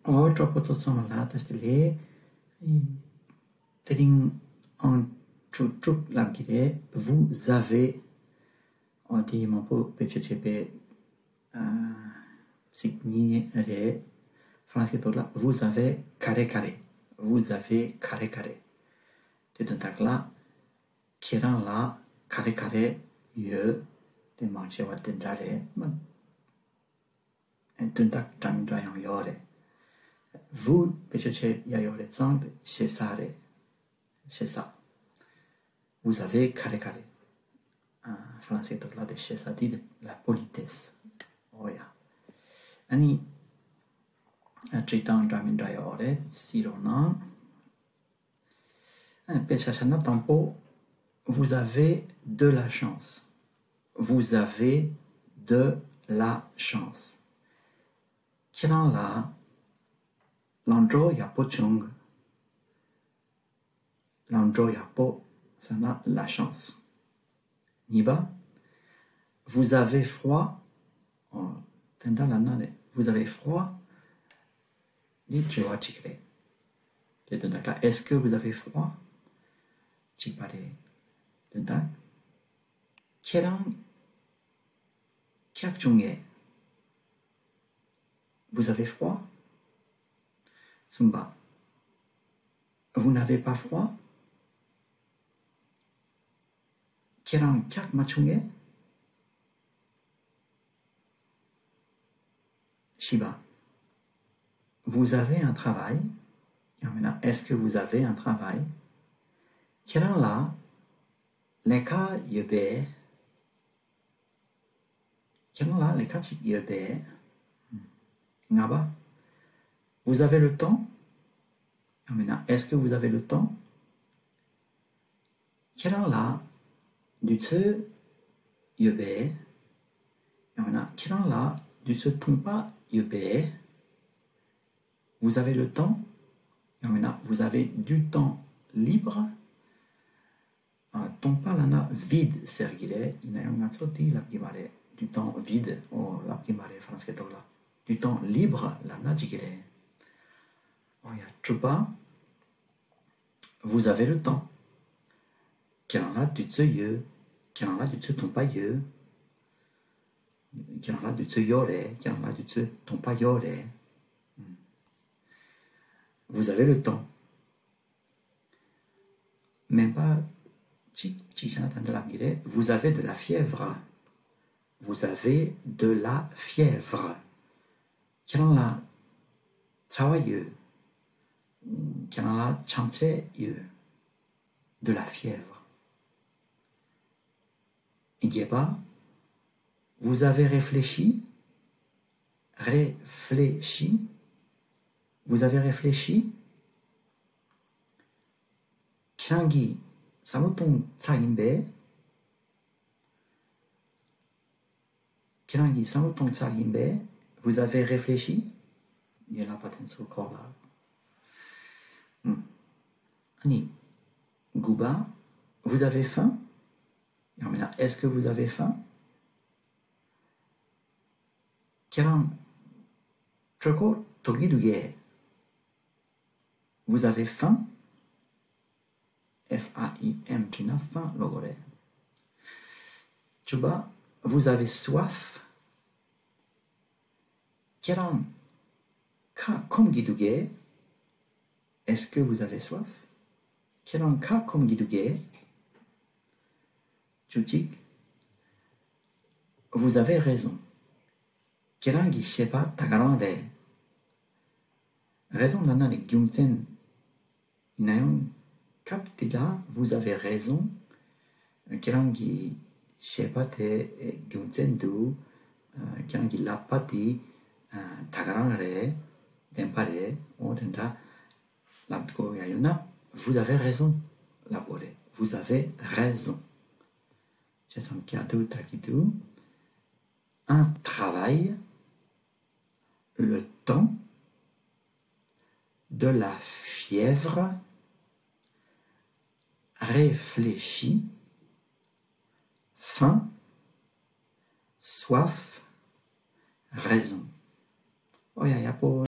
Autre proposition là, c'est en tout la guide, vous avez, on dit mon peu PCCP signé français pour là, vous avez carré carré, vous avez carré carré. C'est un là, qui rend là, carré carré, yeux, des manches à tendrare, un tuntak tandrayon yore. Vous, PCC yayore sang, c'est ça. C'est ça. Vous avez carré carré. En français, donc là, c'est ça dit la politesse. Oh ya. Ani, traitant dramin drayore, sirona. Pechachana tampo, vous avez de la chance. Vous avez de la chance. Kiran la, l'andro ya po chung. L'andro ya po, ça a la chance. Niba, vous avez froid. Oh, vous avez froid. Est-ce que vous avez froid? Vous avez froid? Sumba. Vous n'avez pas froid? Shiba. Vous avez un travail? Est-ce que vous avez un travail? Là, leka yebe. Là, leka yebe. Ngaba. Vous avez le temps? Est-ce que vous avez le temps? Là, du tse yebe. Là, du tse tompa yebe. Vous avez le temps? Vous avez du temps libre? Tompa lana vide sergile, du temps vide, ou la français là. Du temps libre, lana jigile. Oh ya, chupa, vous avez le temps. Quel là du tse ye, quel là du tse tompa ye, quel là du tse yore, quel là du tse tompa yore. Vous avez le temps. Même pas. Vous avez de la fièvre. Vous avez de la fièvre. Quel là tsawaye. Quel là chanteye. De la fièvre. Igeba. Vous avez réfléchi. Réfléchi. Vous avez réfléchi. Kirangi. Samutong tsagimbe. Kirangi samutong tsagimbe. Vous avez réfléchi? Il y a la patente au corps là. Ani. Guba. Vous avez faim? Est-ce que vous avez faim? Kirang. Choko togiduge. Vous avez faim? F-A-I-M, tu n'as faim, logore. Chuba, vous avez soif? Kiran, ka kom giduge? Est-ce que vous avez soif? Kiran, ka kom giduge? Chuchik, vous avez raison. Kiran gi sheba tagarande. Raison lana le gyumsen. Inayon. Captila, vous avez raison. Kirangi shepate gyunzendu, kirangi lapati tagarangare, dempare, odendra, labko yayuna. Vous avez raison, labore. Vous avez raison. C'est son kiatu takidu. Un travail, le temps, de la fièvre, réfléchi, faim, soif, raison. Oh ya ya po